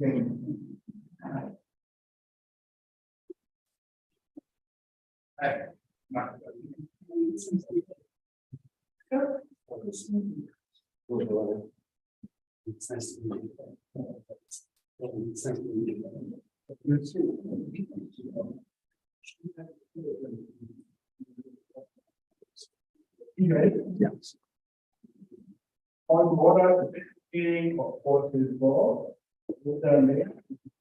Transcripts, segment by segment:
It's nice to meet you. It's nice to meet you. Yes. On order, the meeting of course is law. With the mayor,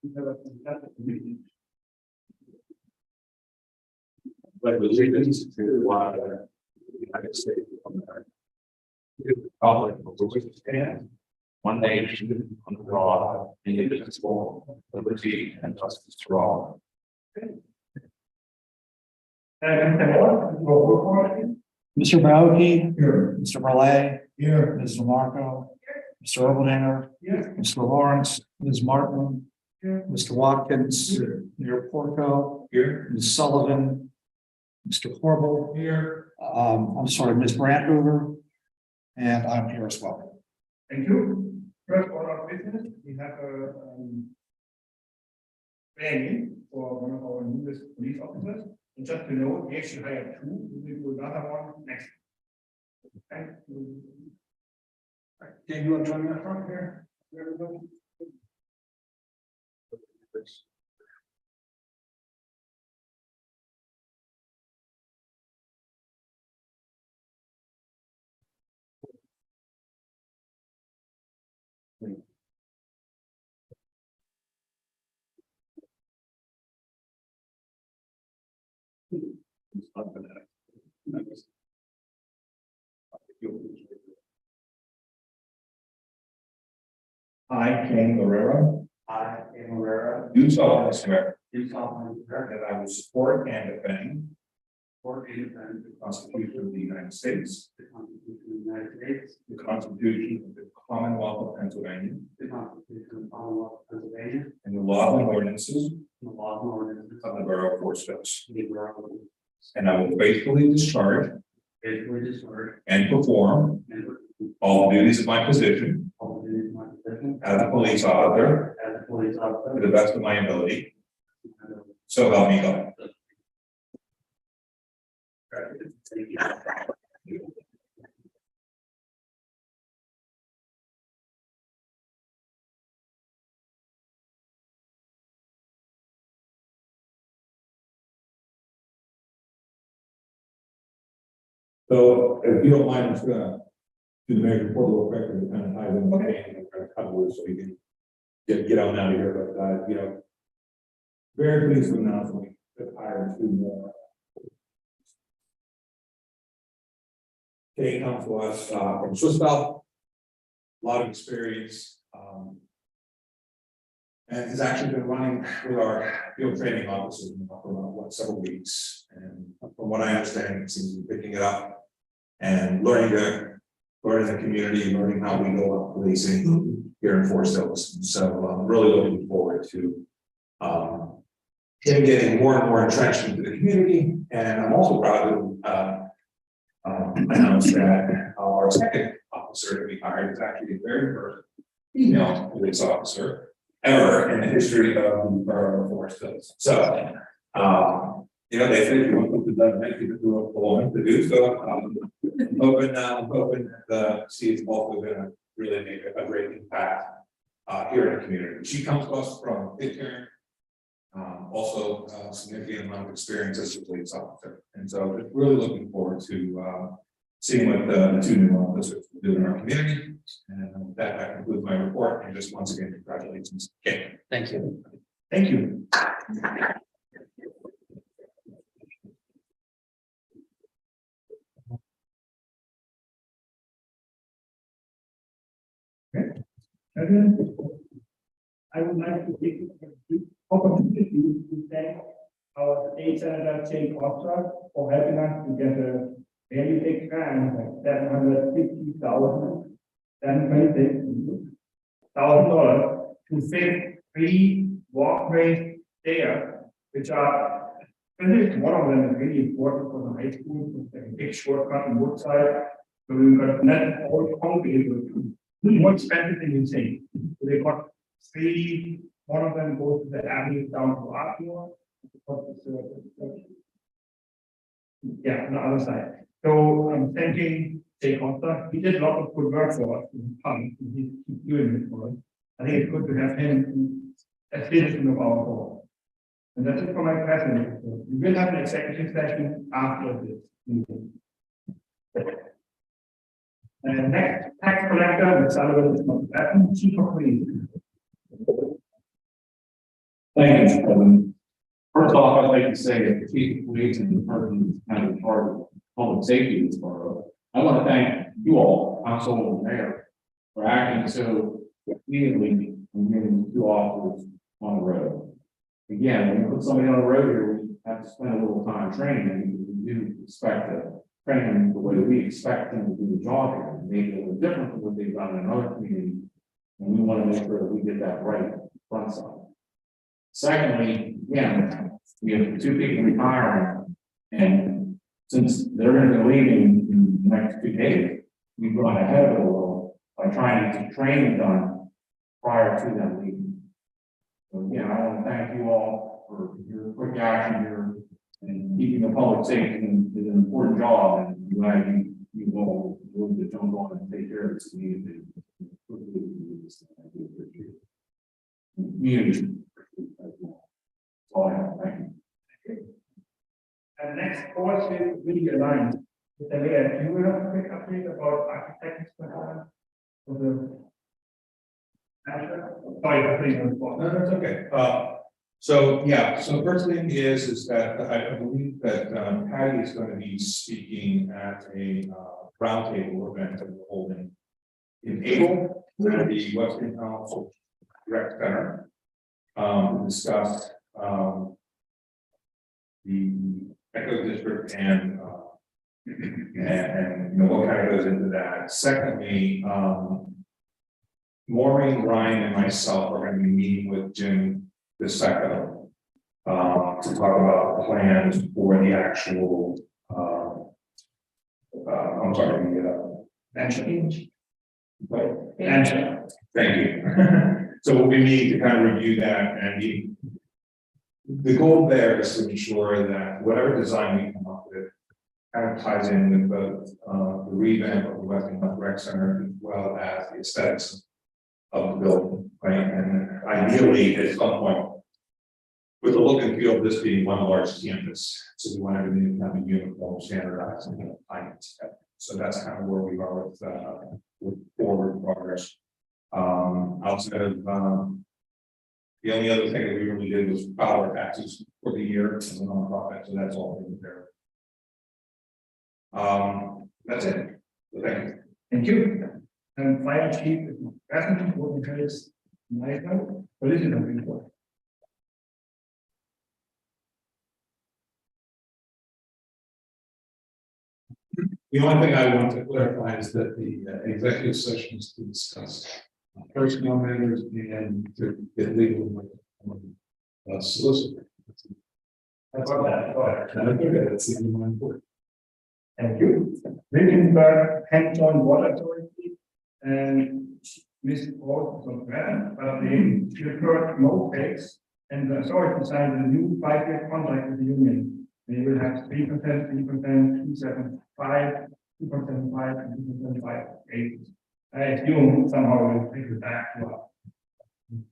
we have a fantastic meeting. But allegiance to the United States of America. To the republic for which it stands, one nation, under God, indivisible, liberty and justice for all. And roll call. Mr. Bauke, Here. Mr. Malay, Here. Mr. Marco, Mr. Erlanger, Here. Mr. Lawrence, Ms. Martin, Here. Mr. Watkins, Here. Mayor Porco, Here. Ms. Sullivan, Mr. Corbel, Here. I'm sorry, Ms. Brandhover, and I'm here as well. Thank you. First order of business, we have a training for one of our newest police officers. And just to know, we actually hired two, we will do another one next. Thank you. Dave, you want to join me up front here? Everybody. I, Ken Guerrero, I, Ken Herrera, do solemnly swear do solemnly swear that I will support and defend for and defend the Constitution of the United States, the Constitution of the United States, the Constitution of the Commonwealth of Pennsylvania, the Constitution of the Commonwealth of Pennsylvania, and the laws and ordinances and the laws and ordinances of the Borough of Fort Stokes. of the Borough of And I will faithfully discharge faithfully discharge and perform and all the duties of my position all the duties of my position as a police officer as a police to officer. the best of my ability. So help me God. Thank you. So if you don't mind, I'm just gonna do the mayor's report real quick and kind of ties in with Danny and kind of cover it so we can get on out of here, but very pleased to announce we just hired two more. They come to us from Swissvale, a lot of experience, and has actually been running with our field training offices for about several weeks. And from what I understand, it seems to be picking it up and learning the community, learning how we go about policing here in Fort Stokes. So I'm really looking forward to him getting more and more entrenched into the community. And I'm also proud to announce that our second officer to be hired is actually the very first female police officer ever in the history of the Borough of Fort Stokes. So, they say you want to do that, you do a belong to do so. I'm hoping that she's also going to really make a great impact here in the community. She comes to us from Pitcairn, also significant amount of experience as a police officer, and so just really looking forward to seeing what the two new officers do in our community. And that concludes my report. And just once again, congratulations. Okay. Thank you. Thank you. I would like to take this opportunity to thank our state senator, Jay Costa, for helping us to get a very big grant, like $750,000, $726,000 to fix 3 walkways there, which are, one of them is really important for the high school, it's a big shortcut on both sides. So we've got not all concrete, more expensive than you say. So they got three, one of them goes to the avenue down to Ardmore. Yeah, on the other side. So I'm thanking Jay Costa. He did a lot of good work for us. He's doing it for us. I think it's good to have him as citizen of our board. And that's it for my presentation. We will have an executive session after this meeting. And next, tax collector, Ms. Sullivan is not present, chief of police. Thank you, Mr. President. First off, I'd like to say that the chief of police and the person kind of in charge of public safety in this borough, I want to thank you all, council and mayor, for acting so immediately and getting two officers on the road. Again, when we put somebody on the road here, we have to spend a little time training them. We do expect to train them the way we expect them to do the job here. Maybe a little different from what they've done in another community. And we want to make sure that we get that right front side. Secondly, again, we have two people retiring, and since they're going to be leaving in the next 2 days, we've gone ahead of it a little by trying to get training done prior to them leaving. So again, I want to thank you all for your quick action here and keeping the public safe is an important job, and I'm glad you all willing to jump on and take care of this community. I do appreciate it. Community. That's all I have. Thank you. And next course is really aligned. Mr. Mayor, do you have a quick update about architects for the sorry for putting you on the spot. No, that's okay. So the first thing is that I believe that Patty is going to be speaking at a roundtable event that we're holding in April at the Western Council Rec Center to discuss the Echo District and you know what kind of goes into that. Secondly, Maureen, Ryan, and myself are going to be meeting with Jim DeSecco to talk about plans for the actual. I'm sorry, the Mention. right? Mention. Thank you. So we'll be meeting to kind of review that, and the goal there is to ensure that whatever design we come up with kind of ties in with both the revamp of the Westinghouse Rec Center as well as the aesthetics of the building, right? And ideally, at some point, with the look and feel of this being one large campus, so we want everything to have a uniform, standardized, and aligned. So that's kind of where we are with forward progress. Outside of the only other thing that we really did was power taxes for the year as a nonprofit, so that's all taken care of. That's it. So thank you. Thank you. And fire chief is not present, what we is Michael, what is it report? The only thing I want to clarify is that the executive session is to discuss personnel matters and to get legal solicitor. That's all that. That's the only one important. Thank you. Wittenberg Hands-on Water Authority and Ms. Rose was present, but they referred no fakes, and the authority signed a new 5-year contract with the union. They will have 3%, 2.75%, 2.75%, and 2.58%. I assume somehow we'll take it back to us.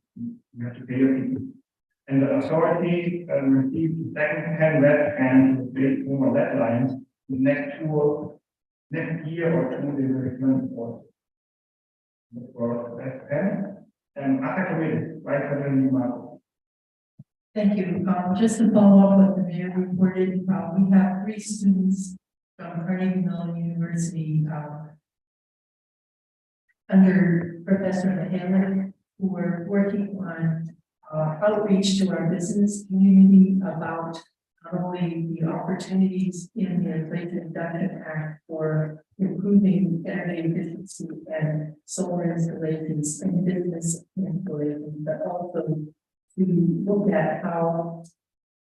You have to pay your fee. And the authority received second-hand red and built over lead lines. Next year or two, they will return for red pen. And other committees, right, Marco. Thank you. Just to follow up what the mayor reported, we have 3 students from Carnegie Mellon University under Professor Mahalan, who are working on outreach to our business community about not only the opportunities in the Inflation Reduction Act for improving energy efficiency and solar installations and business installations, but also to look at how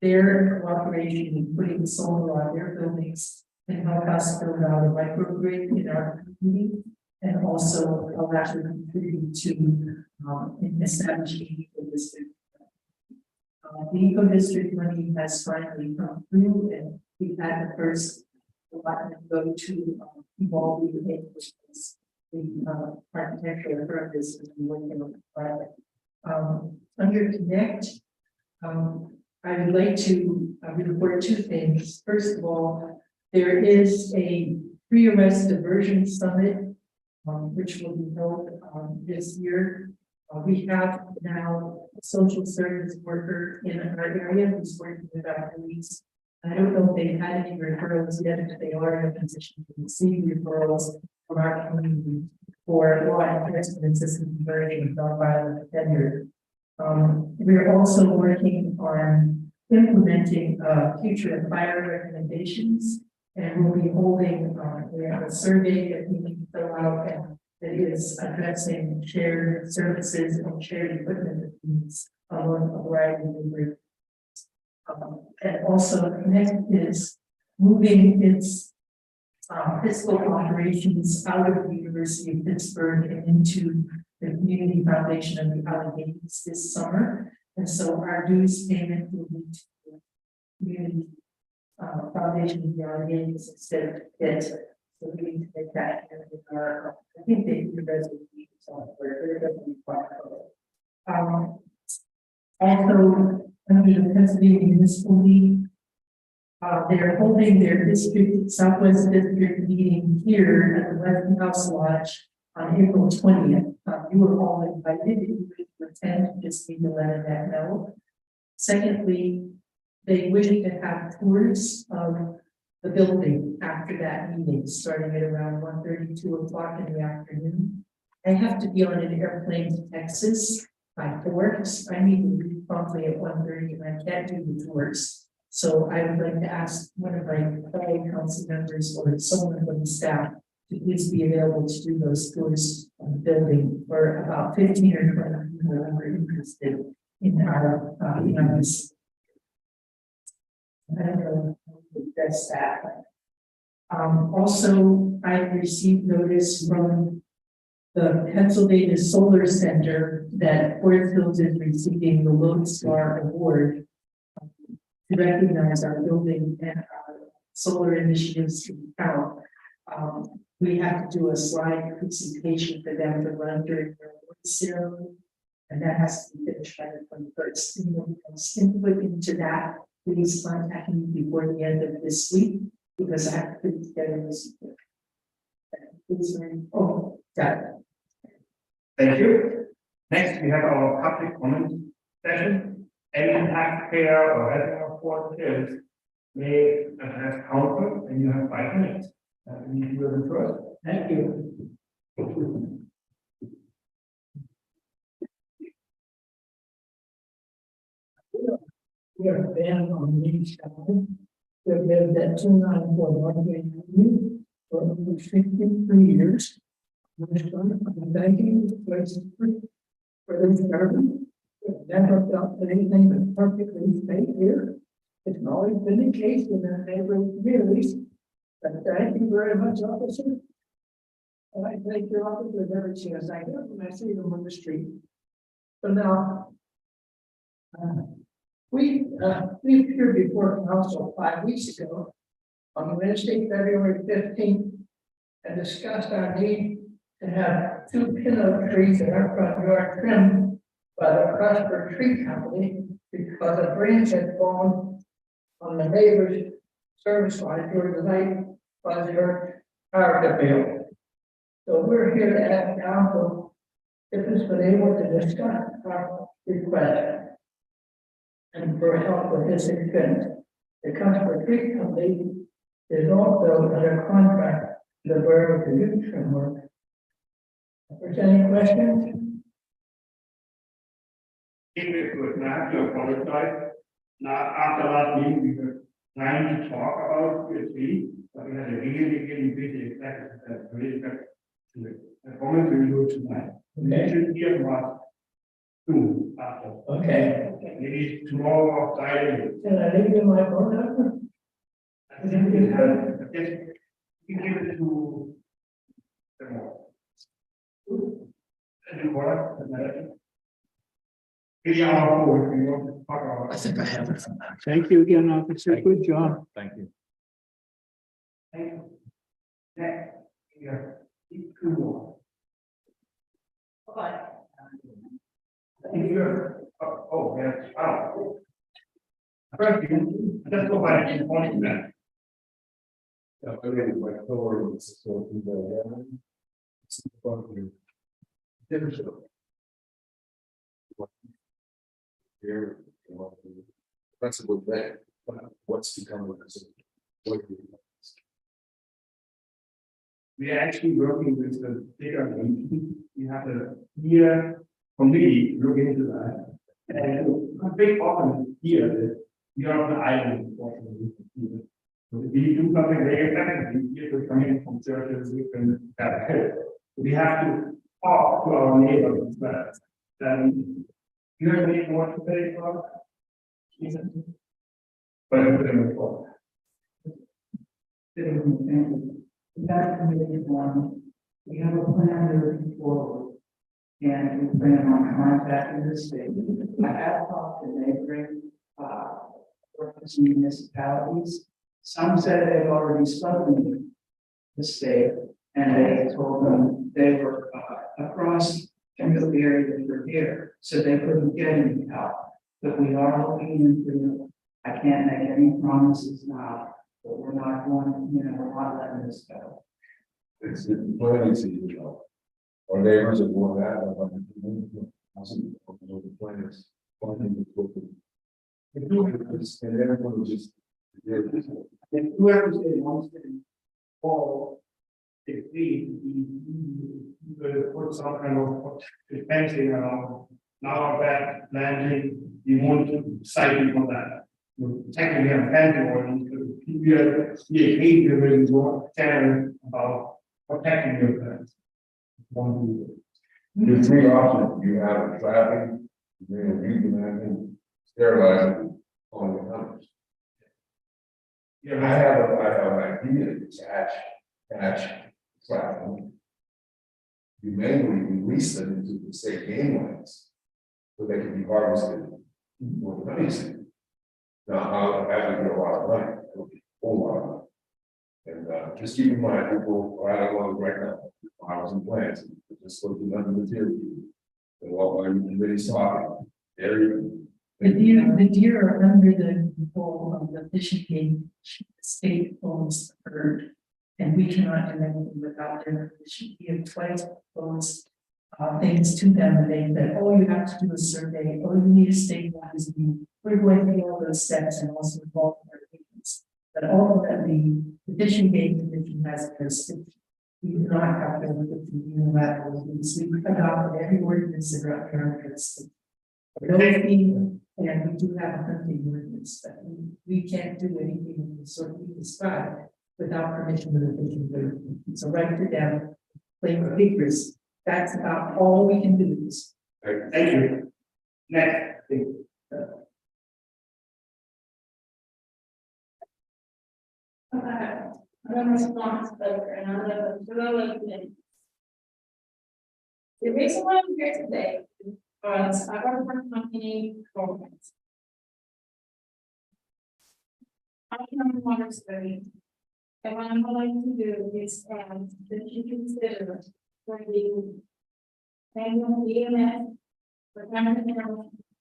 their cooperation in putting solar on their buildings can help us build out a microgrid in our community. and also allow to contribute to, in establishing eco district. The eco district money has finally come through, and we've had the first allotment go to evolve the architectural purpose and working on the project. Under Connect, I would like to report two things. First of all, there is a pre-arrest diversion summit, which will be held this year. We have now a social service worker in our area who's working with our police. I don't know if they've had any referrals yet, but they are in a position to receive referrals from our community for law enforcement and system conversion of nonviolent offenders. We're also working on implementing future fire recommendations, and we'll be holding we have a survey that we need to fill out and that is addressing shared services and shared equipment needs along a variety of groups. And also Connect is moving its fiscal operations out of the University of Pittsburgh and into the Community Foundation of the Alleghenies this summer. And so our dues payment will be to the Community Foundation of the Alleghenies instead of it. So we need to make that in our, I think they do resolution software, they're definitely quite close. Also, under the Pennsylvania Municipal League, they're holding their district, Southwest District meeting here at the Westinghouse Lodge on April 20th. You were all invited. If you wish to attend, just need to let them know. Secondly, they wish to have tours of the building after that meeting, starting at around 1:30, 2 o'clock in the afternoon. I have to be on an airplane to Texas by 4, so I need to leave promptly at 1:30, and I can't do the tours. So I would like to ask one of my fellow council members or someone from the staff to please be available to do those tours of the building for about 15 or 20 people who are interested in our this. I don't know how to address that. Also, I received notice from the Pennsylvania Solar Center that Forest Hills is receiving the Lone Star Award to recognize our building and our solar initiatives in town. We have to do a slide presentation for them to run during their award ceremony, and that has to be finished by the 21st. Anyone wants input into that, please contact me before the end of this week, because I have to put together this. Oh, got it. Thank you. Next, we have our public comment session. Any taxpayer or resident of Fort Hills may address council, and you have 5 minutes. We need to go first. Thank you. We are banned on Main Street. We have lived at 294 Broadway Avenue for over 53 years. I'm thanking the place for this government. We've never felt anything but perfectly safe here. It's always been the case in our neighboring communities. But thank you very much, officer. And I thank your officer every chance I get when I see them on the street. So now, we appeared before council 5 weeks ago on Wednesday, February 15th, and discussed our need to have 2 pin oak trees in our front yard trimmed by the Prosper Tree Company because a branch had fallen on the neighbor's service line during the night by their power bill. So we're here to ask council if it's been able to discuss our request and for help with this expense. The Prosper Tree Company is also under contract to the borough to do trim work. If there's any questions? It was not to apologize. Now, after last meeting, we were trying to talk about the tree, but we had a really busy executive that really got to it. The comment we will do tonight. We should hear from us soon after. Okay. Maybe tomorrow or Friday. Can I leave you my phone number? I think you have. Yes. You give it to them all. Video forward, we want to talk about. I think I have it from that. Thank you again, officer. Good job. Thank you. Next, we have keep cool. Thank you. Oh, yeah, wow. First, just go back and point that. Yeah, I really like Thor, it's so in the, it's probably different. Here, that's a good thing, but what's become of this? What do you? We are actually working with the data. We have a year committee looking into that. And a big problem here is we are on the island. Unfortunately. So if we do something very effectively, people coming from churches, we can have help. We have to talk to our neighbors as well. Then you have any more to say about? But it's very important. That committee one, we have a plan moving forward. And we plan on contacting the state. I have talked to neighboring, workers and municipalities. Some said they've already spoken to the state, and they told them they were, across from the area that we're here, so they couldn't get any help. But we are looking into it. I can't make any promises now. But we're not going, we're not letting this go. It's the planning season, our neighbors are going that, the planners. And everyone was just. And whoever wants to fall, if we could put some kind of fencing around now that landing, we want to cite you for that. Technically, I'm fencing ordinance, but we are really more caring about protecting your plants. There's three options, you have trapping, euthanizing, sterilizing, on the hunters. I have an idea to catch trapping. You manually release them into the state game lands, so they can be harvested for the honey season. Now, how that would be a lot of money, it would be a whole lot of money. And just keep in mind, people are out of love right now, flowers and plants, just looking under the material. And what I'm really talking, area. The deer are under the control of the fishing game. The state owns the herd, and we cannot do anything without their permission. We have twice proposed things to them, and they said, oh, you have to do a survey, or you need a state licensing. We're going through all those steps and also involve our agents. But ultimately, the fishing game commission has jurisdiction. We do not have to look at the unilateral rules. We adopted every ordinance that are up here on jurisdiction. And we do have a hunting ordinance, but we can't do anything of the sort we described without permission of the fishing game. So write it down, plain figures. That's about all we can do. Thank you. Next. I'm responsible for another development. The reason why I'm here today is because I work for a company called. I'm from Water Study. And what I'm going to do is that you consider for the annual EMS for temperature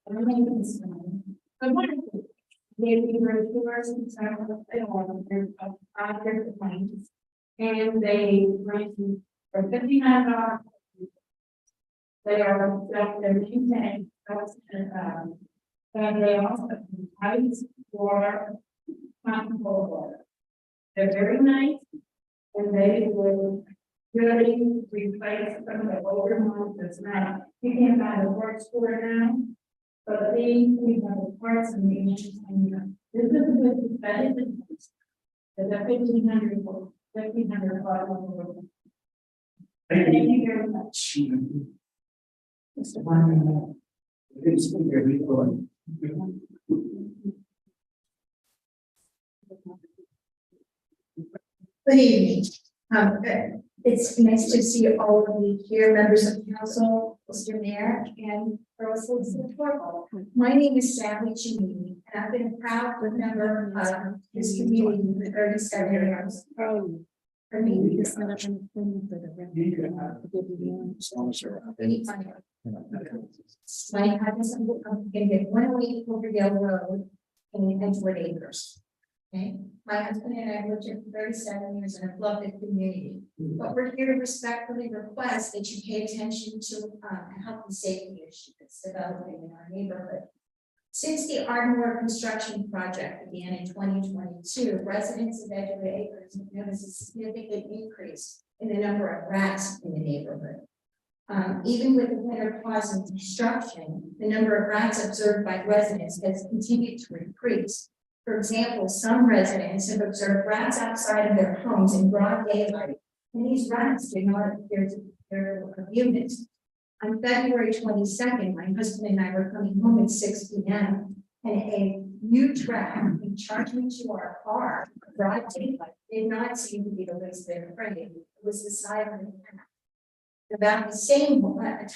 and maintenance. But wonderful. They were tours and stuff, they all of other planes. And they rent for $59. They are they're maintained, and they also have ice, water, control water. They're very nice, and they will really replace some of the older ones that's not, you can't find a work store now. But we have the parts and the issues and this is a good benefit. There's a 1,500 Thank Thank you very much. Mr. Wyman, good speaker, Good evening. It's nice to see all of you here, members of council, Mr. Mayor, and Borough Solicitor Torval. My name is Sally Cheney, and I've been a proud member of this community for 37 years. For me, my husband can get 108 Cloverdale Road in Edgewood Acres. Okay, my husband and I lived here for 37 years and I've loved the community. But we're here to respectfully request that you pay attention to a health and safety issue that's developing in our neighborhood. Since the Ardmore construction project began in 2022, residents of Edgewood Acres have noticed a significant increase in the number of rats in the neighborhood. Even with the winter pause in construction, the number of rats observed by residents has continued to increase. For example, some residents have observed rats outside of their homes in broad daylight, and these rats do not appear to be fearful of humans. On February 22nd, my husband and I were coming home at 6 p.m. and a huge rat charged me to our car. Broad daylight did not seem to be the least bit afraid. It was the silent rat. About the same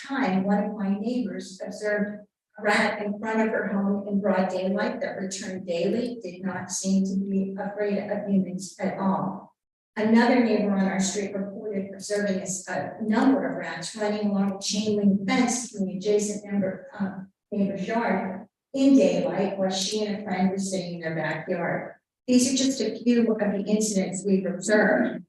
time, one of my neighbors observed a rat in front of her home in broad daylight that returned daily, did not seem to be afraid of humans at all. Another neighbor on our street reported observing a number of rats running along a chain link fence in the adjacent neighbor's yard in daylight while she and a friend were sitting in their backyard. These are just a few of the incidents we've observed.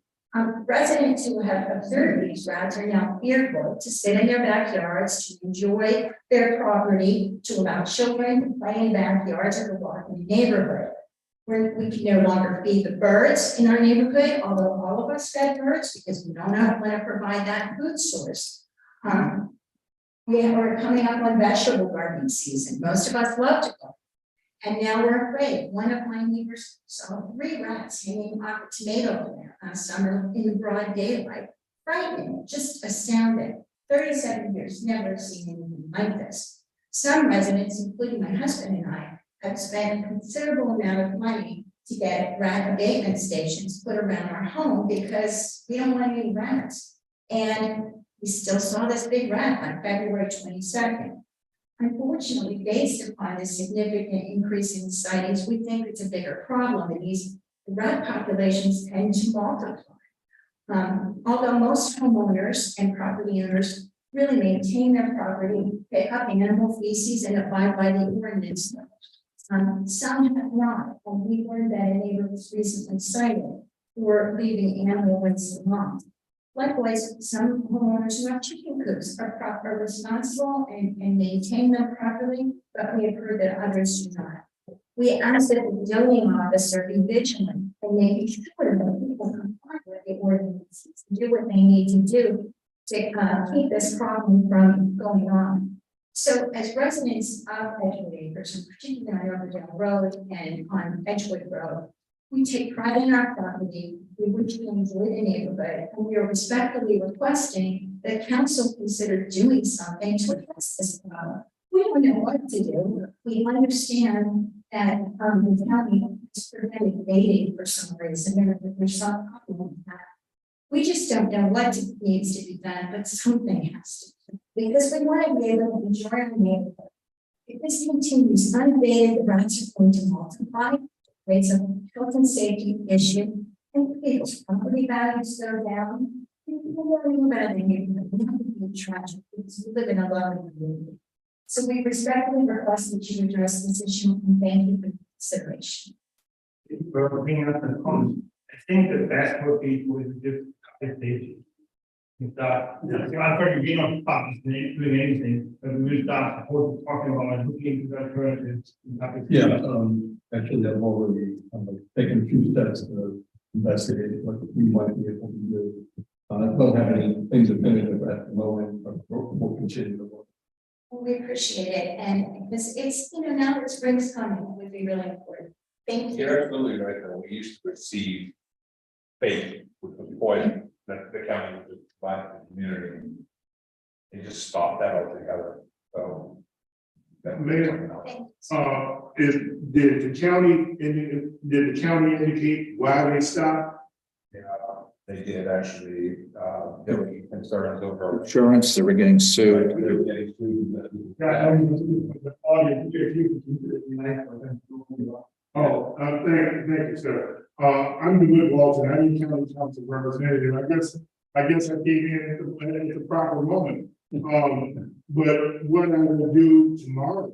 Residents who have observed these rats are now fearful to sit in their backyards, to enjoy their property, to allow children to play in backyards or to walk in the neighborhood. We can no longer feed the birds in our neighborhood, although all of us fed birds because we don't know how to provide that food source. We are coming up on vegetable gardening season. Most of us love to go. And now we're afraid. One of my neighbors saw 3 rats hanging off a tomato plant last summer in the broad daylight. Frightening, just astounding. 37 years, never seen anything like this. Some residents, including my husband and I, have spent a considerable amount of money to get rat abatement stations put around our home because we don't want any rats. And we still saw this big rat on February 22nd. Unfortunately, based upon the significant increase in sightings, we think it's a bigger problem, and these rat populations tend to multiply. Although most homeowners and property owners really maintain their property, pick up animal feces and abide by the ordinance. Some have not, and we learned that a neighbor was recently cited for leaving animal waste alone. Likewise, some homeowners who have chicken coops are responsible and maintain them properly, but we have heard that others do not. We ask that the zoning officer be vigilant and making sure that people comply with the ordinances, do what they need to do to keep this problem from going on. So as residents of Edgewood Acres, and particularly on Overdale Road and on Edgewood Road, we take pride in our property, we wish to enjoy the neighborhood, and we are respectfully requesting that council consider doing something to address this problem. We don't know what to do. We understand that the county is prevented dating for some reason, there's some problem with that. We just don't know what needs to be done, but something has to be, because we want to be able to enjoy our neighborhood. If this continues unabated, the rats are going to multiply, raise a health and safety issue, and people's property values go down. People worrying about the neighborhood, we have to be tragic because we live in a loving community. So we respectfully request that you address this issue and thank you for consideration. For bringing up the comments, I think the best would be for the different safety. If that, I'm pretty keen on doing anything, but we start talking about looking into alternatives. Yeah, actually, I've already taken a few steps to investigate what we might be able to do. I don't have any things definitive at the moment, but we'll continue to work. We appreciate it, and because it's, now that spring's coming, it would be really important. Thank you. You're absolutely right, though. We used to receive fake with the poison that the county would provide to the community. They just stopped that altogether, so. Did the county indicate why they stopped? Yeah, they did actually, there were concerns over. Insurance, they were getting sued. They were getting sued. Yeah, I mean, the audience, if you could keep it nice, but then. Oh, thank you, sir. I'm DeWitt Walton, I need county council representative. I guess I came in at the proper moment. But what I will do tomorrow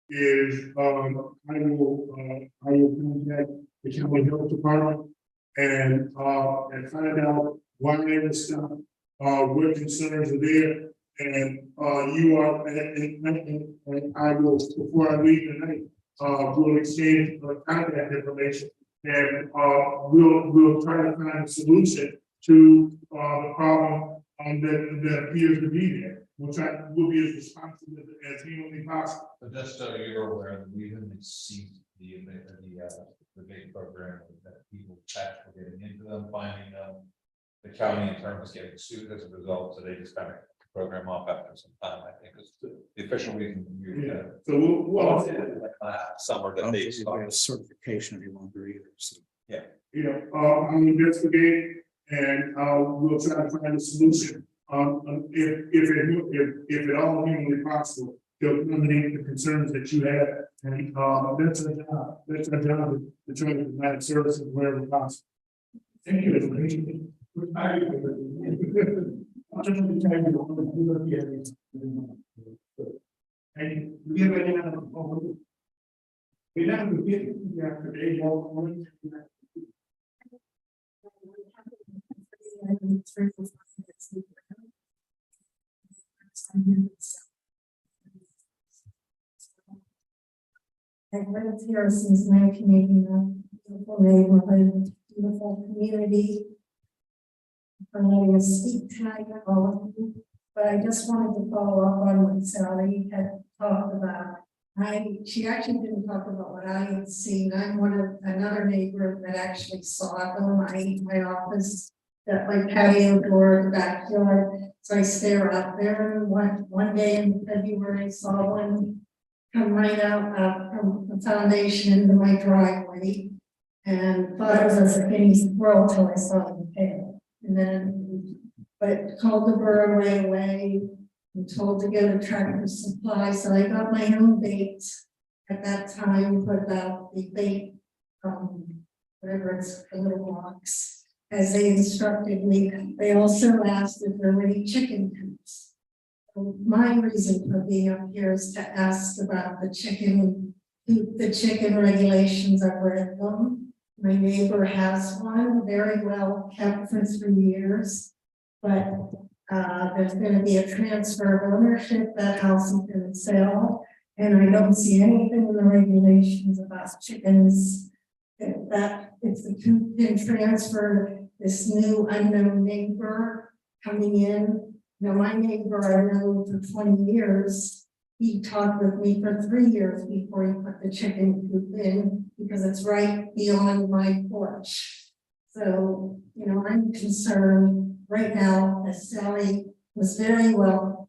is, I will contact the county health department and find out why they were stopped, what concerns are there. And you are, and I will, before I leave tonight, we'll exchange contact information and we'll try to find a solution to the problem that appears to be there. We'll be as responsive as humanly possible. But just so you're aware, the reason they ceased the big program that people actually getting into them, finding them. The county in turn was getting sued as a result, so they just kind of program off after some time, I think is the official reason. So we'll Summer that they started. Certification if you want to either. So. I'll investigate and we'll try to find a solution. If at all humanly possible, to eliminate the concerns that you have. And that's our job. That's our job to try to provide services wherever possible. Thank you. I'll just be telling you all the areas. And we have any other problem? We have to get after a more. I've lived here since 1989, beautiful neighborhood, beautiful community. I'm letting us speak tonight, all of you, but I just wanted to follow up on what Sally had talked about. She actually didn't talk about what I had seen. I'm another neighbor that actually saw them. My office, that my patio door, the backyard. So I stare out there, and one day in February, I saw one come right out from the foundation into my driveway, and thought it was a guinea squirrel till I saw the tail. And then, but called the borough right away and told to go to Tractor Supply. So I got my own bait at that time, put out the bait, whatever it's, the little box, as they instructed me. They also asked if there were any chicken coops. So my reason for being up here is to ask about the chicken regulations. I've read them. My neighbor has one, very well kept for 3 years, but there's going to be a transfer of ownership. That house is going to sell, and I don't see anything in the regulations about chickens. That if the coop can transfer, this new unknown neighbor coming in. Now, my neighbor I know for 20 years. He talked with me for 3 years before he put the chicken coop in, because it's right beyond my porch. So, you know, I'm concerned right now, as Sally was very well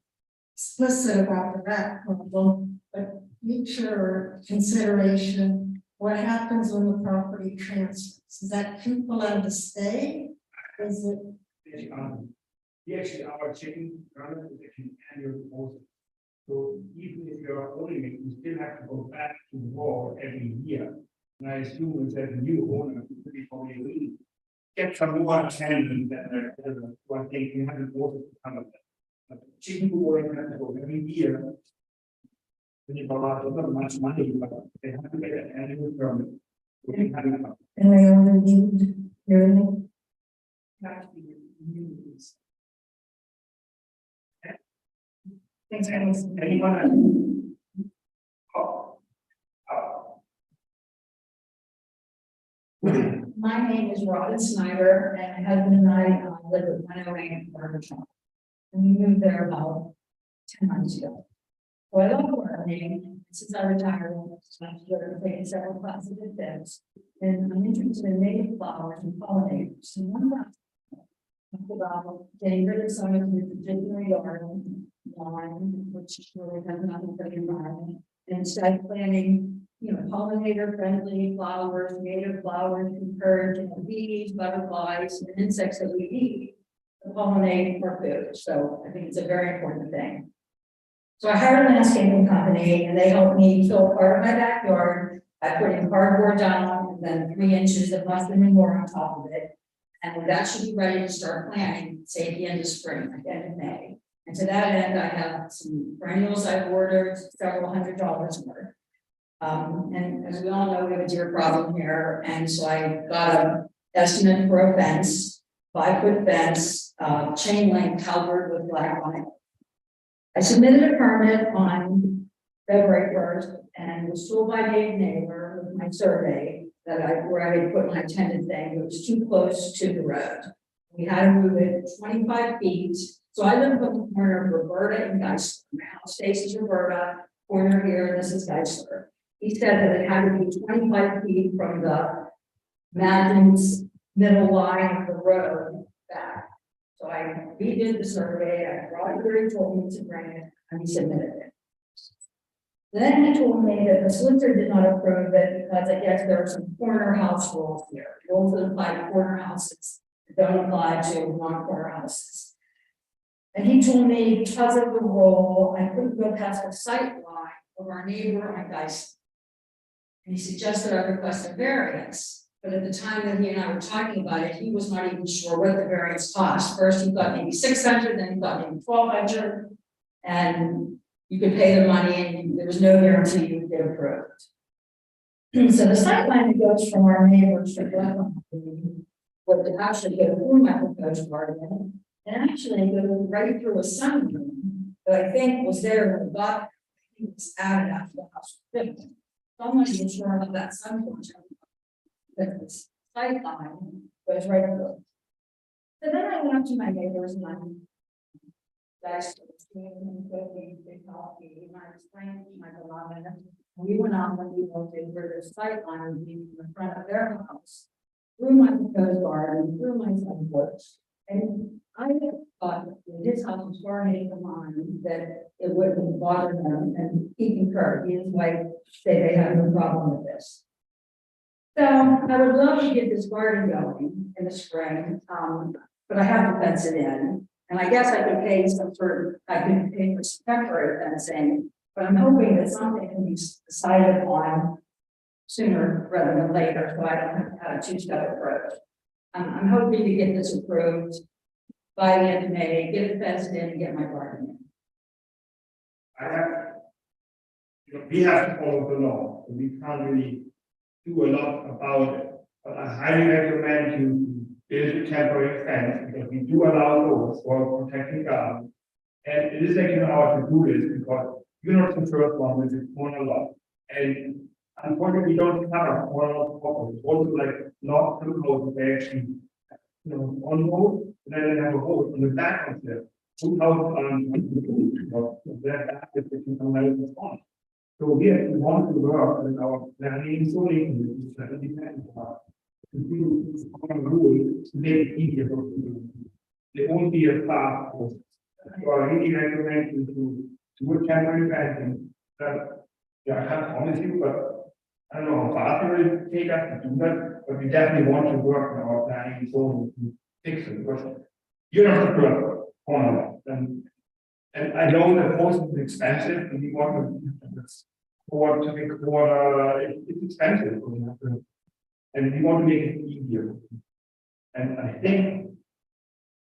explicit about the rat problem, but future consideration, what happens when the property transfers? Is that coop allowed to stay? Is it? Actually, our chicken run is an annual deposit. So even if you're owning it, you still have to go back to the wall every year. And I assume it's that the new owner will probably get some more attendance than one thing you haven't voted to come up. But chicken will have to go every year. When you go out, not much money, but they have to get an annual permit. And I only need your Anyone? My name is Robin Snyder, and my husband and I live at 108 Barbershop. And we moved there about 10 months ago. So I love gardening. Since I retired, I've taken several classes at this. And I'm interested in native flowers and pollinators. And one about getting rid of some of the particular garden lawn, which really has nothing for the environment, and instead planting, pollinator friendly flowers, native flowers, encourage bees, butterflies, and insects that we eat. The pollinate our food, so I think it's a very important thing. So I hired a landscaping company and they helped me fill part of my backyard. I put in cardboard down and then 3 inches of mushroom manure on top of it. And that should be ready to start planting, say at the end of spring, like end of May. And to that end, I have some perennials I've ordered, several $100s worth. And as we all know, we have a deer problem here, and so I got an estimate for a fence, 5-foot fence, chain link covered with black vinyl. I submitted a permit on February 1st and was told by Dave Neighbor with my survey that where I had put my intended thing, it was too close to the road. We had to move it 25 feet. So I live on the corner of Roberta and Geisler. My house faces Roberta, corner here, this is Geisler. He said that it had to be 25 feet from the Madden's middle line of the road back. So I redid the survey, I brought it where he told me to bring it, and he submitted it. Then he told me that the solicitor did not approve it because I guess there are some corner house rules here. Rules that apply to corner houses don't apply to non-corner houses. And he told me because of the rule, I couldn't go past the sight line of our neighbor on Geisler. And he suggested I request a variance, but at the time that he and I were talking about it, he was not even sure what the variance cost. First, he thought maybe 600, then he thought maybe 1,200, and you could pay the money, and there was no guarantee you would get approved. So the sight line that goes from our neighbors to would actually go through my proposed garden, and actually go right through a sunroom that I think was there when we got it. It was added after the house was built. So I'm not even sure about that sunroom. But the sight line goes right through. So then I went up to my neighbors and I explained to my beloved, we went on when we looked at where the sight line would be in the front of their house, through my proposed garden, through my front porch. And I thought that his house was far enough from mine that it wouldn't bother them, and he concurred. He and his wife say they have no problem with this. So I would love to get this garden going in the spring, but I have to fence it in. And I guess I could pay some sort of, I could pay for some temporary fencing, but I'm hoping that something can be decided on sooner rather than later, so I don't have to have a 2-step approach. I'm hoping to get this approved by the end of May, get it fenced in and get my garden in. We have to follow the law, and we can't really do a lot about it. But I highly recommend you build a temporary fence, because we do allow those for protecting gardens. And it is actually our to-do list, because you're not the first one with the corner lot. And unfortunately, we don't have a corner lot property. It's also like not too close, they actually, on road, and then they have a road on the back of the 2,000 that is on. So we actually want to work with our planning, zoning, that depends on to do some rules to make it easier for people. There won't be a fast process. So I really recommend you to do a temporary fencing. Yeah, I can't promise you, but I don't know how fast it will take us to do that, but we definitely want to work on our planning zoning to fix it, because you're not the first corner. And I know that most is expensive, and we want to make a quarter, it's expensive. And we want to make it easier. And I think,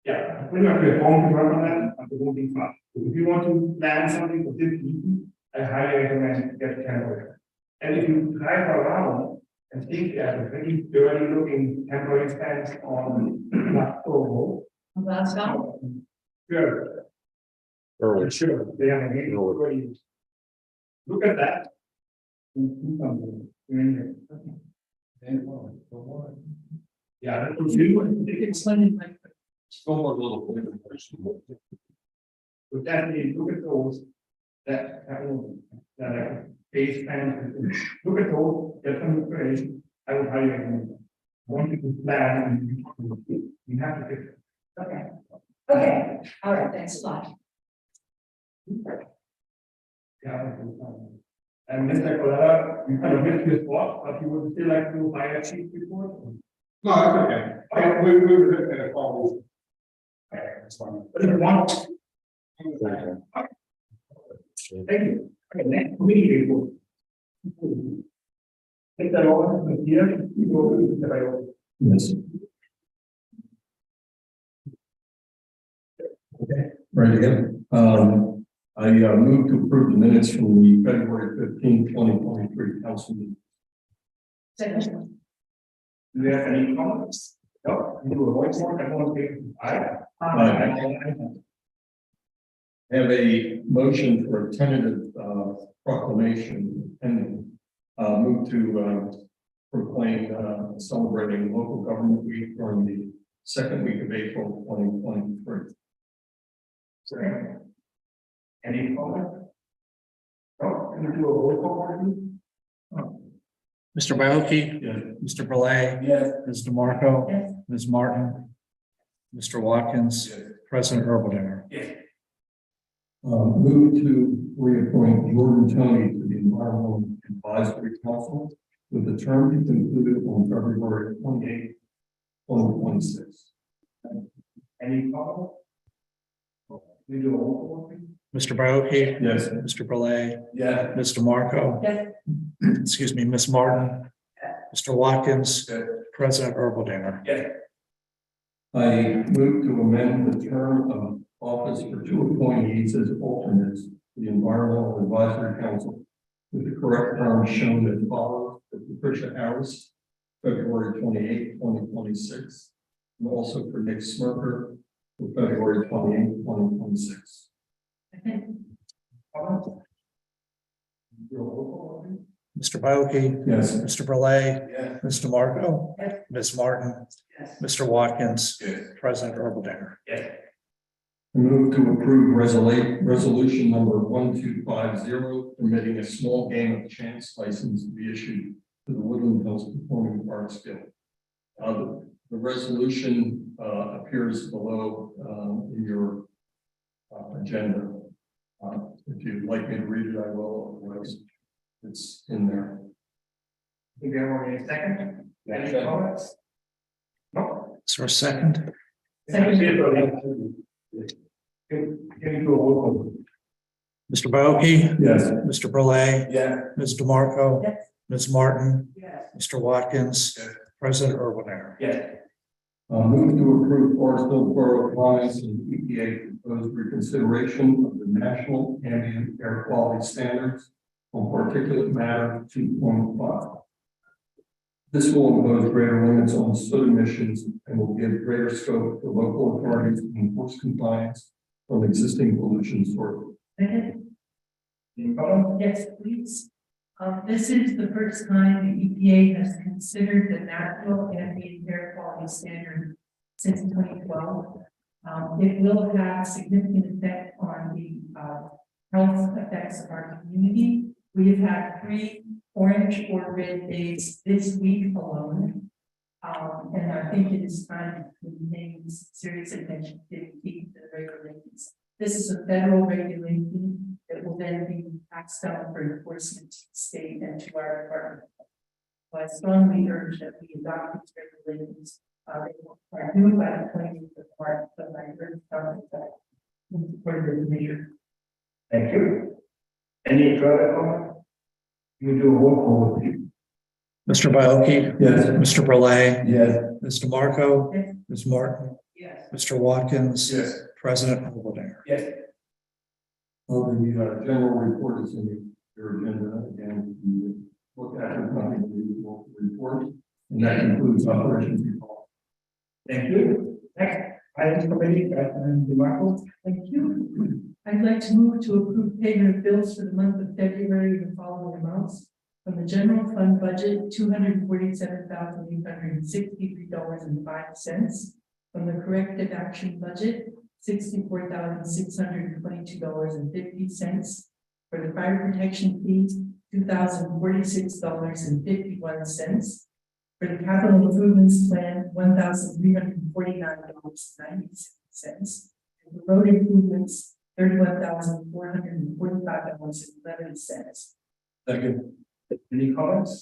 yeah, pretty much we're going to work on that, but it won't be fast. If you want to plan something for this season, I highly recommend you get a temporary. And if you drive around and think there's a very dirty looking temporary fence on Road. That's not. Sure. Sure, they have a already. Look at that. Do something. Yeah, that was you. Explain like. One more little thing. But definitely look at those. That base fence. Look at those, get some inspiration. I would highly recommend them. Want you to plan and you have to fix it. Okay. Okay. All right. Thanks a lot. Yeah. And Mr. Colella, you kind of missed your spot, but you would still like to buy a chief report? No, that's okay. We were looking at a call. That's fine. But if you want. Thank you. Okay, next committee report. Take that over, here, you go to the bio. Yes. Okay, ready again. I move to approve the minutes from the February 15, 2023 council meeting. Second. Do you have any comments? No, you do a voice vote, everyone say aye. Have a motion for a tentative proclamation and move to proclaim celebrating local government week during the second week of April 2023. Second. Any comment? No, can you do a roll call, please? Mr. Baoki? Yes. Mr. Belay? Yes. Ms. DeMarco? Yes. Ms. Martin? Mr. Watkins? Yes. President Erbaldinger? Yes. Move to reappoint Jordan Tony to the Environmental Advisory Council with the term to be concluded on February 28, 2026. Any comment? We do a roll call, please? Mr. Baoki? Yes. Mr. Belay? Yeah. Ms. DeMarco? Yes. Excuse me, Ms. Martin? Mr. Watkins? Yes. President Erbaldinger? Yes. I move to amend the term of office for two appointees as alternates to the Environmental Advisory Council with the correct term shown as follows: for Patricia Harris, February 28, 2026, and also for Nick Smirker for February 28, 2026. Comment? Do a roll call, please? Mr. Baoki? Yes. Mr. Belay? Yeah. Ms. DeMarco? Yes. Ms. Martin? Yes. Mr. Watkins? Yes. President Erbaldinger? Yes. I move to approve resolution number 1250, permitting a small game of chance license to be issued to the Woodland Hills Performing Arts Guild. The resolution appears below in your agenda. If you'd like me to read it, I will. Otherwise, it's in there. Think we have already a second? Any comments? No? Is there a second? Second. Can you do a roll call? Mr. Baoki? Yes. Mr. Belay? Yeah. Ms. DeMarco? Yes. Ms. Martin? Yes. Mr. Watkins? Yes. President Erbaldinger? Yes. Move to approve Forestville Borough Finance and EPA proposed reconsideration of the National Ambient Air Quality Standards on particulate matter 2.5. This will impose greater limits on soot emissions and will give greater scope to local authorities to enforce compliance from existing pollution sources. Second. Any comment? Yes, please. This is the first time the EPA has considered the national ambient air quality standard since 2012. It will have significant effect on the health effects of our community. We have had 3 orange or red days this week alone. And I think it is time to pay serious attention to the regulations. This is a federal regulation that will then be passed down for enforcement to the state and to our department. So I strongly urge that we adopt these regulations. They are due by the 20th of March, but I urge Congress that support this measure. Thank you. Any further comment? You do a roll call, please. Mr. Baoki? Yes. Mr. Belay? Yes. Ms. DeMarco? Yes. Ms. Martin? Yes. Mr. Watkins? Yes. President Erbaldinger? Yes. Well, the general report is in your agenda, and you look at it, nothing unusual report, and that includes operations report. Thank you. Next, Finance Committee, President DeMarco. Thank you. I'd like to move to approve payment of bills for the month of February in the following amounts. From the general fund budget, $247,863.05. From the corrective action budget, $64,622.50. For the fire protection fees, $2,046.51. For the capital improvements plan, $1,349.96. And for road improvements, $31,445.11. Second. Any comments?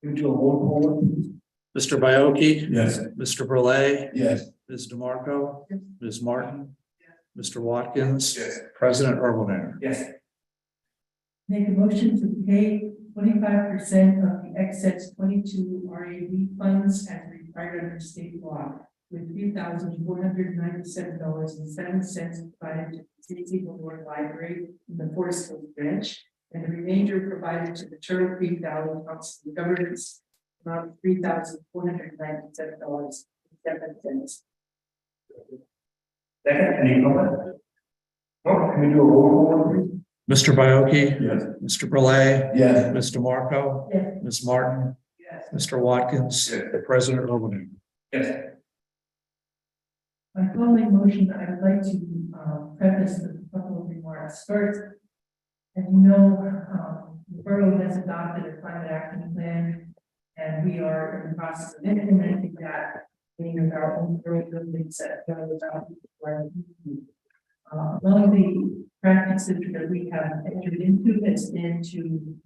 You do a roll call, please. Mr. Baoki? Yes. Mr. Belay? Yes. Ms. DeMarco, Ms. Martin, Mr. Watkins, President Erwin. Yes. Make a motion to pay 25% of the excess 22 RAV funds as required under state law, with $3,497.07 provided to the Stacy Memorial Library in the Forest Hills branch, and the remainder provided to the Turtle Creek Valley Council of Governments, amount of $3,497.07. Second, any comment? No, can we do a roll call, please? Mr. Bioki, Yes. Mr. Burley, Yes. Ms. DeMarco, Yes. Ms. Martin, Yes. Mr. Watkins, President Erwin. Yes. My following motion, I would like to preface with a couple of remarks. First, as you know, the borough has adopted a climate action plan, and we are in the process of implementing that, being with our own borough buildings that go about. One of the practices that we have entered into has been to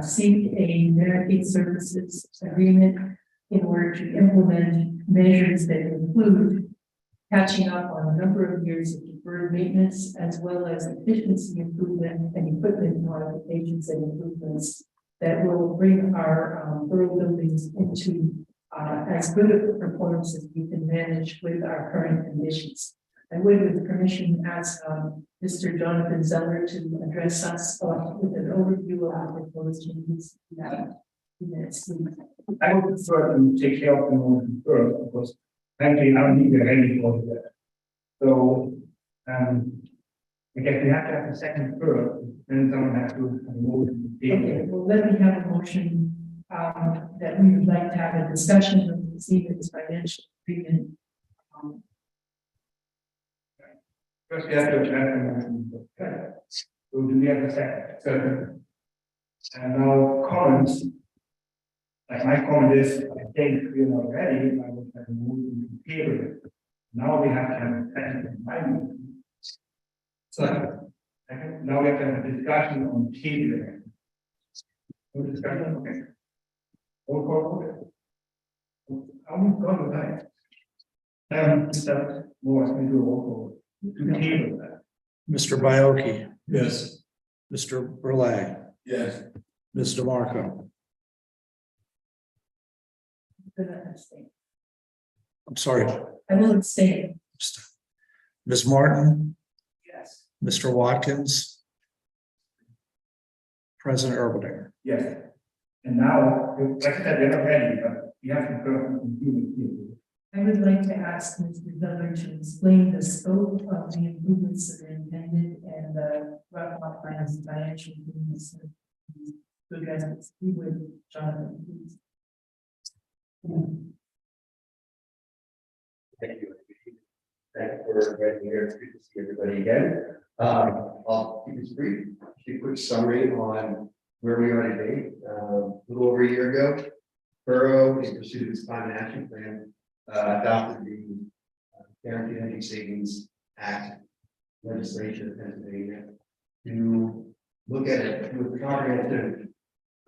seek a Medicaid services agreement in order to implement measures that include catching up on a number of years of deferred maintenance, as well as efficiency improvement and equipment modifications and improvements that will bring our borough buildings into as good a performance as we can manage with our current conditions. I would, with permission, ask Mr. Jonathan Zeller to address us with an overview of our proposed changes. Minutes, please. I would prefer to take care of the motion first, because frankly, I don't think we're ready for that. So, I guess we have to have a second first, then someone has to move the Okay, table. well, let me have a motion that we would like to have a discussion of the Siemens financial agreement. First, we have to address the motion. So do we have a second? Second. And now comments. Like my comment is, I think we are not ready, I would have moved into table. Now we have to have a second final. Second. Now we have to have a discussion on table. No discussion, okay. Roll call, okay. I'm going to that. Mr. Morris, can you do a roll call? To table that. Mr. Bioki, Yes. Mr. Burley, Yes. Ms. DeMarco, I'm sorry, I will abstain. Ms. Martin, Yes. Mr. Watkins, President Erwin. Yes. And now, like I said, we're not ready, but we have to go to I would like to ask Mr. Zeller to explain the scope of the improvements that are intended and the rough outlines and financial improvements. So guys, let's be with Jonathan, please. Thank you. Thank you for inviting me here. It's good to see everybody again. I'll keep this brief. Just a quick summary on where we are today. A little over a year ago, Borough, in pursuit of its climate action plan, adopted the Guaranteed Energy Savings Act legislation in Pennsylvania to look at it, do a comprehensive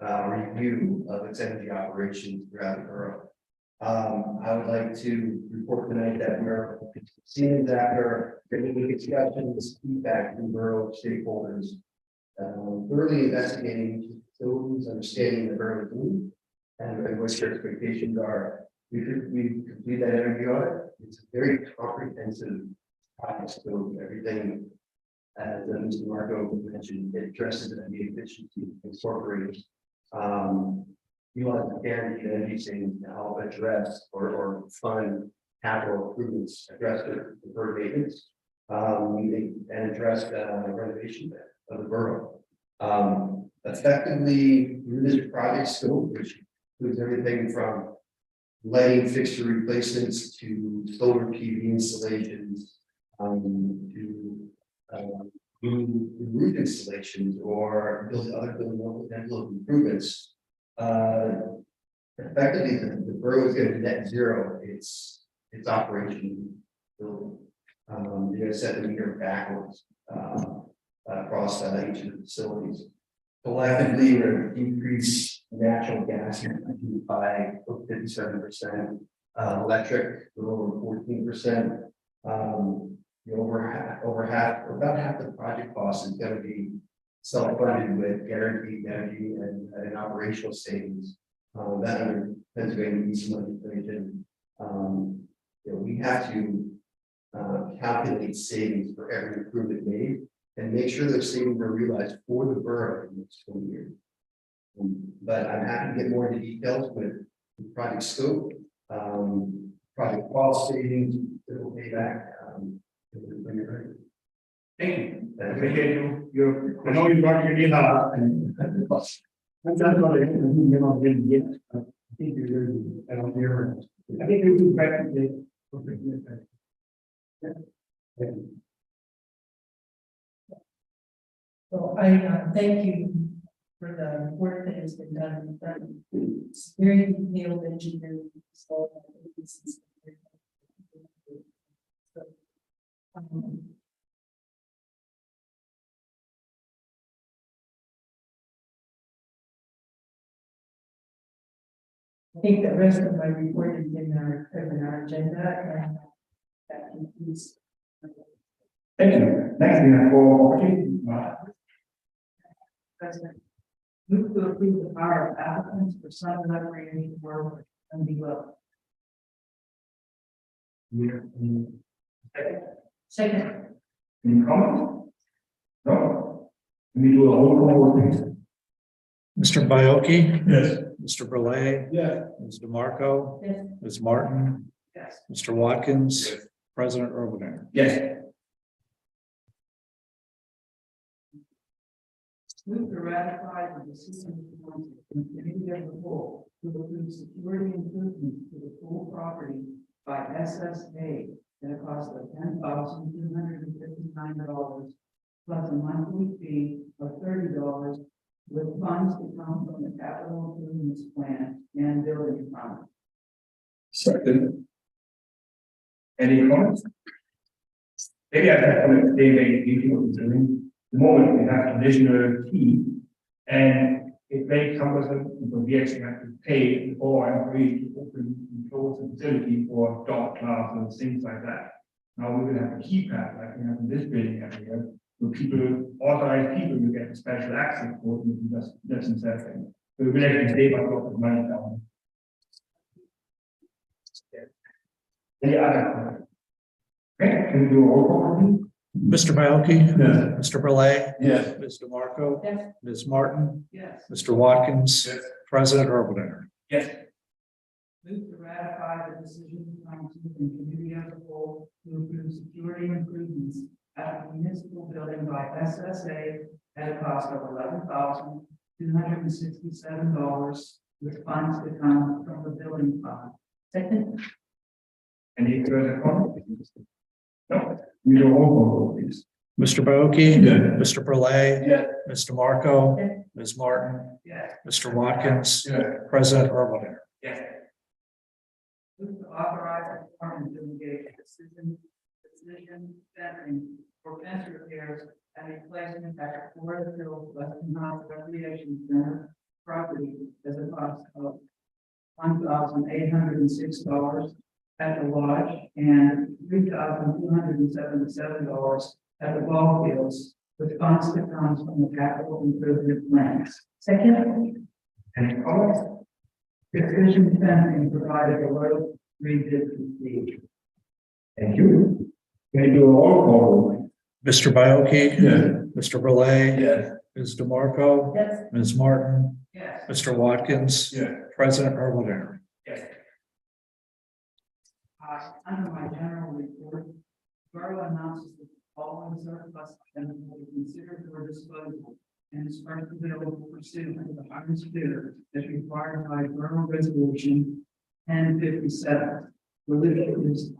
review of its energy operations throughout the borough. I would like to report tonight that we're seeing after many discussions, feedback from borough stakeholders, thoroughly investigating facilities, understanding the borough need, and what your expectations are. We complete that energy audit. It's a very comprehensive project, so everything, as Mr. Marco mentioned, it addresses the efficiency, incorporates utilize guaranteed energy savings to help address or fund capital improvements, address the deferred maintenance, and address the renovation of the borough. Effectively, through this project scope, which includes everything from lighting fixture replacements to solar PV installations, to roof installations or other building envelope improvements. Effectively, the borough is going to net zero its operation building. They're going to set the meter backwards across each of the facilities. Collectively, we're going to decrease natural gas by 57%, Electric, a little over 14%. Over half, or about half the project cost is going to be self-funded with guaranteed energy and an operational savings. That under Pennsylvania East legislation, we have to calculate savings for every improvement made and make sure those savings are realized for the borough in the next 20 years. But I'm happy to get more into details with the project scope, project cost savings, it'll pay back. When you're ready. Thank you. Appreciate you. I know you brought your name up and. I'm not going to, you're not really yet. I think you're really, I don't hear. I think you're doing back to the. So I thank you for the work that has been done. It's very detailed engineering. So, I think the rest of my report is in our agenda, and that concludes. Thank you. Next, we have for opportunity. President, move to approve the power of applicants for some recreation work and be well. Second. Any comments? No. Let me do a whole call, please. Mr. Bioki, Yes. Mr. Burley, Yes. Ms. DeMarco, Yes. Ms. Martin, Yes. Mr. Watkins, President Urbaner. Yes. Move to ratify the decision of the council and committee of the whole to approve security improvements to the pool property by SSA at a cost of $10,259 plus a monthly fee of $30 with funds to come from the capital improvements plan and building fund. Second. Any comments? Maybe I can comment today, maybe what we're doing. The moment we have additional key, and it's very cumbersome because we actually have to pay for our employees to open and close the facility for dog classes, things like that. Now we will have a keypad like we have in this building area, where people, authorized people will get a special access code and just instead of thing. So we will actually save a lot of money down. Any other comments? Okay, can we do a roll call, please? Mr. Bioki, Yes. Mr. Burley, Yes. Ms. DeMarco, Yes. Ms. Martin, Yes. Mr. Watkins, Yes. President Urbaner. Yes. Move to ratify the decision of the council and committee of the whole to approve security improvements at the municipal building by SSA at a cost of $11,267 with funds to come from the building fund. Second. Any further comments? No. We do a roll call, please. Mr. Bioki, Yes. Mr. Burley, Yes. Ms. DeMarco, Yes. Ms. Martin, Yes. Mr. Watkins, Yes. President Urbaner. Yes. Move to authorize the department to engage precision fencing for fence repairs and replacement at Forest Hill Western House Recreation Center property as a cost of $1,806 at the lodge and $3,277 at the ball fields, with funds that comes from the capital improvement plans. Second. Any comments? Precision fencing provided a low redid fee. Thank you. Can you do a roll call? Mr. Bioki, Yes. Mr. Burley, Yes. Ms. DeMarco, Yes. Ms. Martin, Yes. Mr. Watkins, Yes. President Urbaner. Yes. Under my general report, Borough announces that the following surplus items will be considered for disposal and is first available pursuant to the highest bidder as required by Borough Resolution 1057. Religion is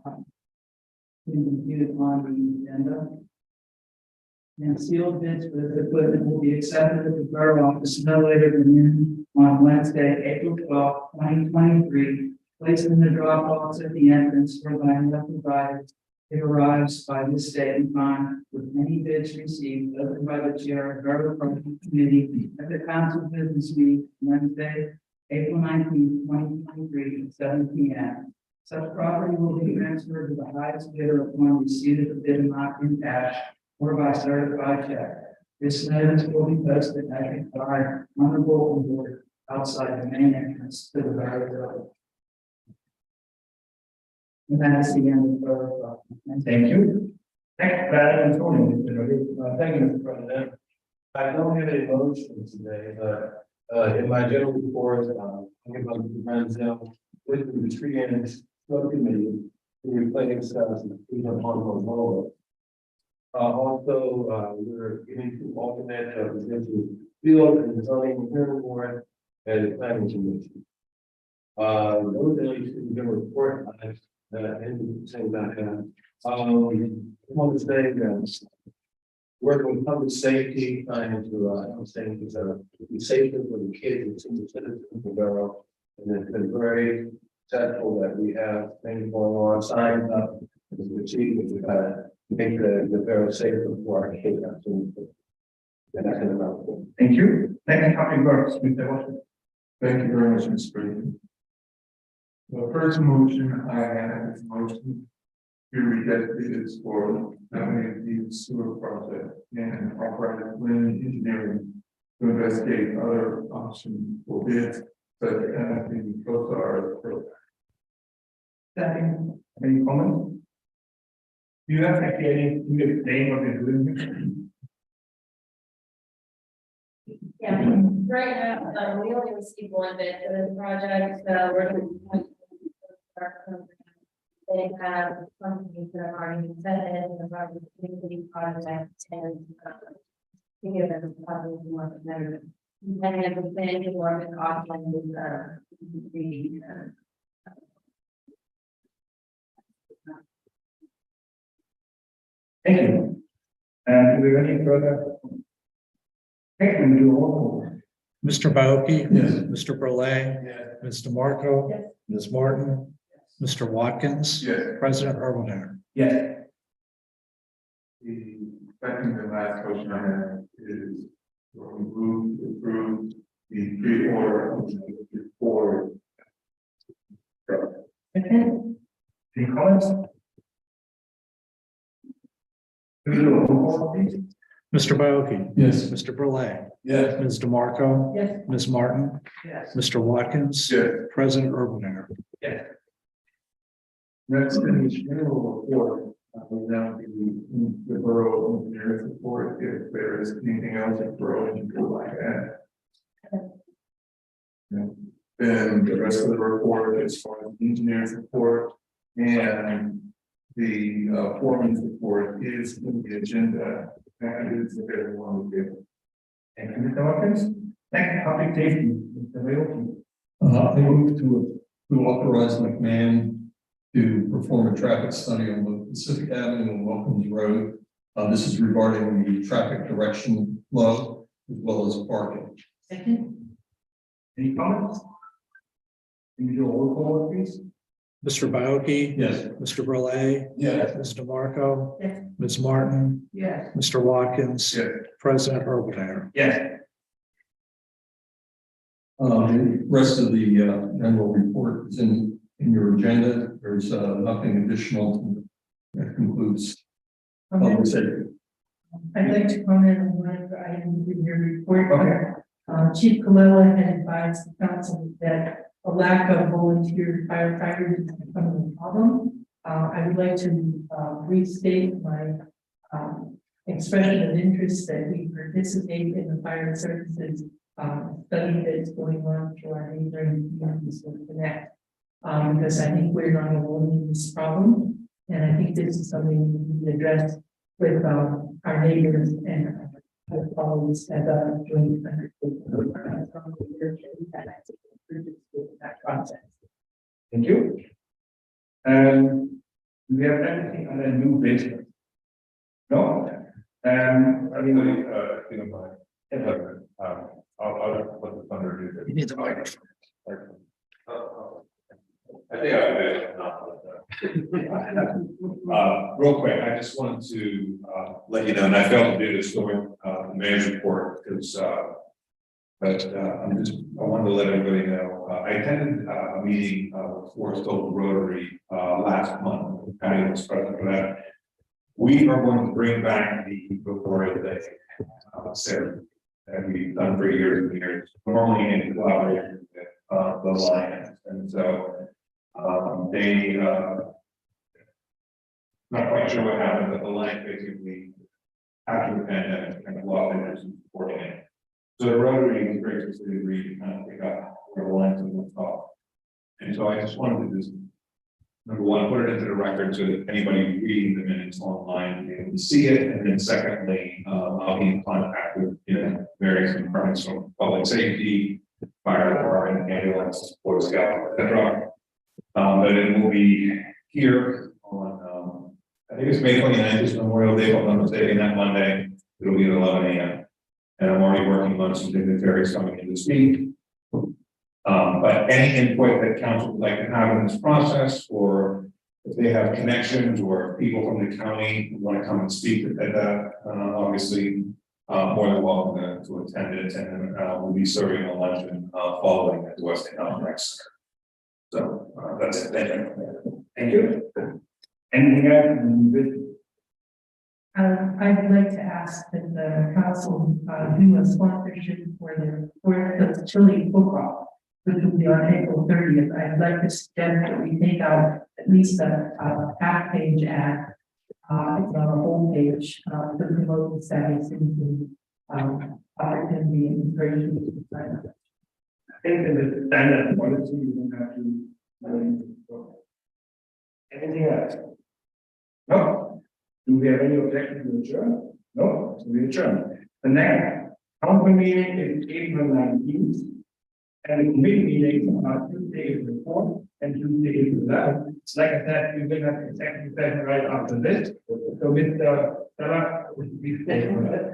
included on the agenda. And sealed bids for the equipment will be accepted at the Borough office no later than noon on Wednesday, April 12, 2023. Placed in the drop box at the entrance whereby not provided. It arrives by this date and time with any bids received opened by the chair of Borough Project Committee at the council business meeting Wednesday, April 19, 2023 at 7 p.m. Such property will be transferred to the highest bidder upon receipt of the bid amount in cash or by certified check. This notice will be posted as required on the bulletin board outside the main entrance to the borough building. And that is the end of the borough document. Thank you. Next, Brad and Tony, Mr. Rodriguez. Thank you, Mr. President. I don't have any motion today, but in my general report, I'm going to present them with the tree and subcommittee to replace on also, we're getting to alternate positions, field and zoning hearing board and the planning commission. Those are the report and the same that I want to say that working with public safety, trying to, I'm saying, be safer for the kids and senior citizens of the borough. And it's been very successful that we have things going on, signs up, as the chief, we've got to make the borough safer for our kids. And that's enough. Thank you. Next, Public Works, Mr. Washington. Thank you very much, Mr. President. The first motion I have is motion to reject bids for the sewer project and authorize Lynn Engineering to investigate other options for bids such as the COSAR program. Second, any comments? Do you have actually any, can you explain what you're doing? Yeah, right now, we only received one bid for this project, so we're. They have companies that are already vetted and have already completed projects and. To give them probably more competitive. Many of the planning board is offering with the. Thank you. And do we have any further? Okay, we do all. Mr. Baoki? Yes. Mr. Burley? Yes. Ms. DeMarco? Yes. Ms. Martin? Mr. Watkins? Yes. President Erwin. Yes. The second and last motion I have is to approve the pre-order of the report. Any comments? Do we do a roll call, please? Mr. Baoki? Yes. Mr. Burley? Yes. Ms. DeMarco? Yes. Ms. Martin? Yes. Mr. Watkins? Yes. President Erwin. Yes. Next in the general report, will now be the borough engineer's report, if there is anything else that borough engineer would like to add. Yeah. Then the rest of the report is for the engineer's report and the foreman's report is in the agenda. That is available on the table. Thank you, Mr. Watkins. Next, public safety, Mr. Baoki. I move to authorize McMahon to perform a traffic study on both Pacific Avenue and Wilkins Road. This is regarding the traffic direction flow as well as parking. Second. Any comments? Can you do a roll call, please? Mr. Baoki? Yes. Mr. Burley? Yes. Ms. DeMarco? Yes. Ms. Martin? Yes. Mr. Watkins? Yes. President Erwin. Yes. The rest of the general report is in your agenda. There's nothing additional. That concludes public safety. I'd like to comment on one of the items in your report. Okay. Chief Colella had advised the council that a lack of volunteer firefighters is becoming a problem. I would like to restate my expression of interest that we participate in the fire services study that's going on through our neighboring communities with Connect. Because I think we're not alone in this problem, and I think this is something we need to address with our neighbors and with colleagues as a joint that process. Thank you. Do we have anything on the new business? No? I mean, I'll just let the thunder do this. You need the microphone. I think I did real quick, I just wanted to let you know, and I failed to do this during the mayor's report because But I wanted to let everybody know, I attended a meeting with Forest Hills Rotary last month. Patty was present for that. We are going to bring back the Memorial Day ceremony that we've done for years and years, normally in collaboration with the Lions. And so they not quite sure what happened, but the Lions basically after the pandemic kind of lost interest in supporting it. So the Rotary was graciously agreed to kind of pick up where the Lions have left off. And so I just wanted to just, number one, put it into the record so that anybody reading the minutes online will be able to see it. And then secondly, I'll be in contact with, various departments from public safety, fire department, ambulance, Boy Scouts, etc. But it will be here on, I think it's May 29th, is Memorial Day, if I'm not mistaken, that Monday. It'll be at 11 a.m. And I'm already working on some dignitaries coming in to speak. But any input that council would like to have in this process, or if they have connections or people from the county who want to come and speak at that, obviously, more than welcome to attend it. And we'll be serving a luncheon following at the Weston Complex Center. So that's it. Thank you. Thank you. Anything else? I'd like to ask that the council do a sponsorship for the chili football, which will be on April 30th. I'd like to suggest that we take out at least a half page ad. It's on a whole page to promote the status into opportunity and encouragement. I think in the standard policy, you don't have to. Anything else? No? Do we have any objection to adjourn? No, so we adjourn. The next council meeting is April 19th. And the committee meetings are Tuesday, April 4th and Tuesday, April 11th. Like I said, we will have executive session right after this. So Mr. Stella, we stay with it.